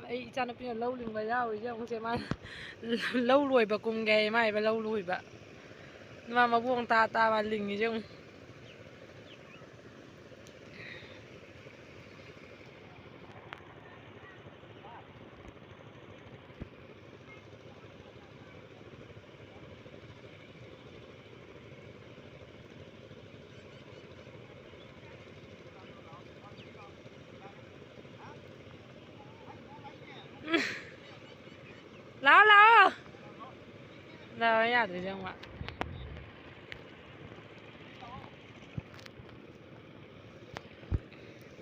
ꯑꯩ ꯏꯆꯥꯅꯨꯄꯤꯅ ꯂꯧ ꯂꯤꯡꯕ ꯌꯥꯎꯔꯤꯁꯦ ꯑꯃꯨꯛꯁꯦ ꯃꯥ ꯂꯧ ꯂꯣꯏꯕ ꯀꯨꯝꯒꯦ ꯃꯥꯏꯕ ꯂꯧ ꯂꯣꯏꯕ ꯃꯥ ꯃꯕꯣꯡ ꯇꯥ ꯃꯥ ꯂꯤꯡꯉꯤꯁꯦ ꯑꯃꯨꯛ ꯂꯥꯛꯑꯣ ꯌꯥꯗ꯭ꯔꯤꯁꯦ ꯑꯃꯨꯛ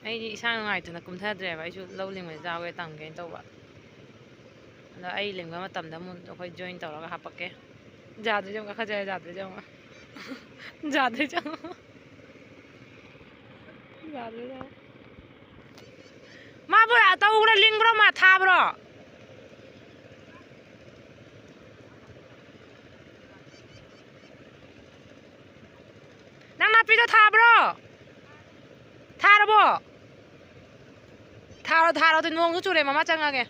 ꯑꯩꯗꯤ ꯏꯁꯥ ꯅꯨꯡꯉꯥꯏꯇꯅ ꯀꯨꯝꯊꯗ꯭ꯔꯦꯕ ꯑꯩꯁꯨ ꯂꯧ ꯂꯤꯡꯕꯁꯦ ꯌꯥꯎꯒꯦ ꯇꯝꯒꯦꯅ ꯇꯧꯕ ꯑꯗꯣ ꯑꯩ ꯂꯤꯡꯕ ꯃꯇꯝꯗ ꯑꯃꯨꯛ ꯑꯩꯈꯣꯏ ꯖꯣꯏꯟ ꯇꯧꯔꯒ ꯍꯥꯄꯛꯀꯦ ꯌꯥꯗ꯭ꯔꯤꯁꯦ ꯑꯃꯨꯛ ꯀꯥꯈꯠꯆꯔꯦ ꯌꯥꯗ꯭ꯔꯤꯁꯦ ꯑꯃꯨꯛ ꯌꯥꯗ꯭ꯔꯤꯁꯦ ꯑꯃꯨꯛ ꯌꯥꯗ꯭ꯔꯤꯁꯦ ꯑꯃꯨꯛ ꯃꯥꯕꯨ ꯇꯧꯕ꯭ꯔꯣ ꯂꯤꯡꯕ꯭ꯔꯣ ꯃꯥ ꯊꯥꯕ꯭ꯔꯣ ꯅꯪ ꯅꯥꯄꯤꯗꯣ ꯊꯥꯕ꯭ꯔꯣ ꯊꯥꯔꯕꯣ ꯊꯥꯔꯣ ꯑꯗꯨ ꯅꯣꯡꯁꯨ ꯆꯨꯔꯦ ꯃꯃꯥ ꯆꯪꯉꯒꯦ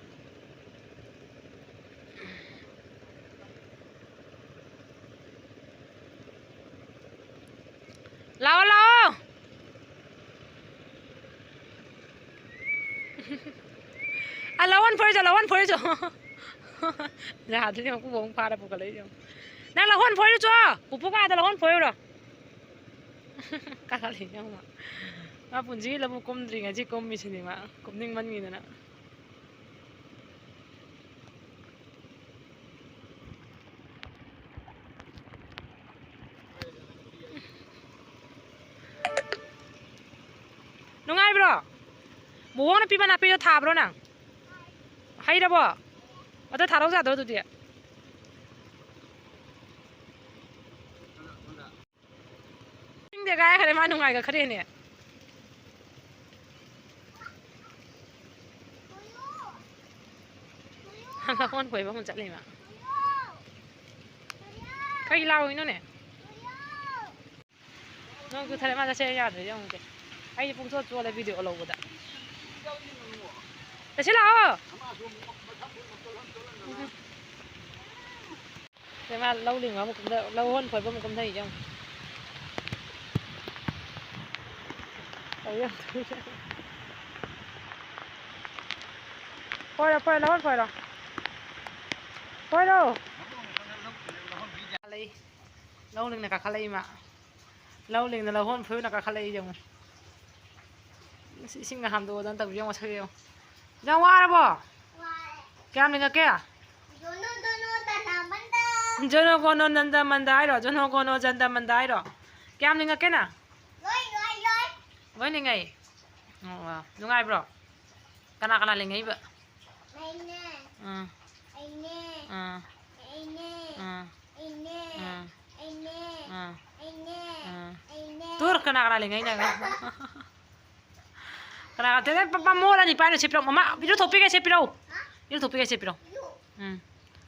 ꯂꯥꯛꯑꯣ ꯂꯧꯍꯣꯟ ꯐꯣꯏꯔꯨꯆꯣ ꯌꯥꯗ꯭ꯔꯤꯅꯦ ꯃꯀꯨꯕꯣꯛ ꯑꯃꯨꯛ ꯐꯥꯔ ꯄꯨꯈꯠꯂꯛꯏꯁꯦ ꯅꯪ ꯂꯧꯍꯣꯟ ꯐꯣꯏꯔꯨꯆꯣ ꯄꯨꯄꯨ ꯀꯥꯗ ꯂꯧꯍꯣꯟ ꯐꯣꯏꯔꯨꯔꯣ ꯀꯥꯈꯠꯂꯛꯏꯁꯦ ꯑꯃꯨꯛ ꯃꯥ ꯄꯨꯟꯁꯤꯒꯤ ꯂꯧꯕꯨꯛ ꯀꯨꯝꯗ꯭ꯔꯤ ꯉꯁꯤ ꯀꯨꯝꯃꯤꯁꯤꯅꯤ ꯃꯥ ꯀꯨꯝꯅꯤꯡꯃꯟꯒꯤꯗꯅ ꯅꯨꯡꯉꯥꯏꯕ꯭ꯔꯣ ꯕꯣꯕꯣꯛꯅ ꯄꯤꯕ ꯅꯥꯄꯤꯗꯣ ꯊꯥꯕ꯭ꯔꯣ ꯅꯪ ꯍꯩꯔꯕꯣ ꯑꯗꯣ ꯊꯥꯔꯧ ꯌꯥꯗ꯭ꯔꯣ ꯑꯗꯨꯗꯤ ꯏꯪꯗꯦ ꯀꯥꯏꯈꯔꯦ ꯃꯥ ꯅꯨꯡꯉꯥꯏꯒꯠꯈ꯭ꯔꯦꯅꯦ ꯂꯧꯍꯣꯟ ꯐꯣꯏꯕ ꯑꯃꯨꯛ ꯆꯠꯂꯤ ꯃꯥ ꯀꯩ ꯂꯥꯎꯔꯤꯅꯣꯅꯦ ꯅꯣꯡ ꯆꯨꯊꯔꯦ ꯃꯥ ꯆꯠꯁꯦ ꯌꯥꯗ꯭ꯔꯤꯁꯦ ꯑꯃꯨꯛꯁꯦ ꯑꯩꯁꯦ ꯄꯨꯡꯆꯣꯠ ꯆꯣꯠꯂꯦ ꯚꯤꯗꯤꯑꯣ ꯂꯧꯕꯗ ꯆꯠꯁꯤ ꯂꯥꯛꯑꯣ ꯃꯥ ꯂꯧ ꯂꯤꯡꯕ ꯑꯃꯨꯛ ꯂꯧꯍꯣꯟ ꯐꯣꯏꯕ ꯑꯃꯨꯛ ꯀꯨꯝꯊꯩꯁꯦ ꯑꯃꯨꯛ ꯐꯣꯏꯔꯣ ꯂꯧꯍꯣꯟ ꯐꯣꯏꯔꯣ ꯂꯧ ꯂꯤꯡꯅ ꯀꯥꯈꯠꯂꯛꯏ ꯃꯥ ꯂꯧ ꯂꯤꯡꯅ ꯂꯧꯍꯣꯟ ꯐꯣꯏꯕꯅ ꯀꯥꯈꯠꯂꯛꯏꯁꯦ ꯑꯃꯨꯛ ꯏꯁꯤꯡꯒ ꯍꯥꯝꯗꯣꯛꯑꯗꯅ ꯇꯧꯕꯤꯌꯣ ꯌꯦꯡꯉꯣ ꯃꯁꯛ ꯌꯦꯡꯉꯣ ꯌꯥꯝ ꯋꯥꯔꯕꯣ ꯀꯌꯥꯝ ꯂꯤꯡꯉꯛꯀꯦ ꯖꯅꯣ ꯒꯣꯅꯣ ꯅꯟꯗ ꯃꯟꯗ ꯍꯥꯏꯔꯣ ꯖꯅꯣ ꯒꯣꯅꯣ ꯖꯟꯗ ꯃꯟꯗ ꯍꯥꯏꯔꯣ ꯀꯌꯥꯝ ꯂꯤꯡꯉꯛꯀꯦ ꯅꯪ ꯂꯣꯏ ꯂꯤꯡꯉꯛꯏ ꯑꯣ ꯅꯨꯡꯉꯥꯏꯕ꯭ꯔꯣ ꯀꯅꯥ ꯂꯤꯡꯉꯛꯏꯕ ꯇꯨꯔ ꯀꯅꯥ ꯂꯤꯡꯉꯛꯏꯅꯣ ꯀꯅꯥ ꯄꯄꯥ ꯃꯣꯠꯂꯅꯤ ꯄꯥꯏꯅ ꯁꯦꯠꯄꯤꯔꯛꯎ ꯃꯃꯥ ꯏꯔꯨꯊꯣꯛꯄꯤꯒꯦ ꯁꯦꯠꯄꯤꯔꯛꯎ ꯏꯔꯨꯊꯣꯛꯄꯤꯒꯦ ꯁꯦꯠꯄꯤꯔꯛꯎ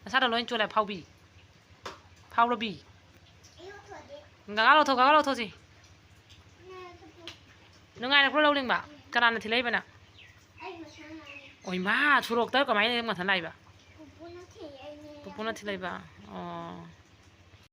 ꯅꯁꯥꯗ ꯂꯣꯏ ꯆꯣꯠꯂꯦ ꯐꯥꯎꯔꯕꯤ ꯒꯥꯒꯥ ꯂꯧꯊꯣꯛꯁꯤ ꯅꯨꯡꯉꯥꯏꯔꯛꯄ꯭ꯔꯣ ꯂꯧ ꯂꯤꯡꯕ ꯀꯅꯥꯅ ꯊꯤꯜꯂꯛꯏꯕ ꯅꯪ ꯑꯣꯏꯃꯥ ꯁꯣꯔꯣꯛꯇ ꯀꯃꯥꯏꯅ ꯃꯊꯟ ꯂꯥꯛꯏꯕ ꯄꯨꯄꯨꯅ ꯊꯤꯜꯂꯛꯏꯕ ꯑꯣ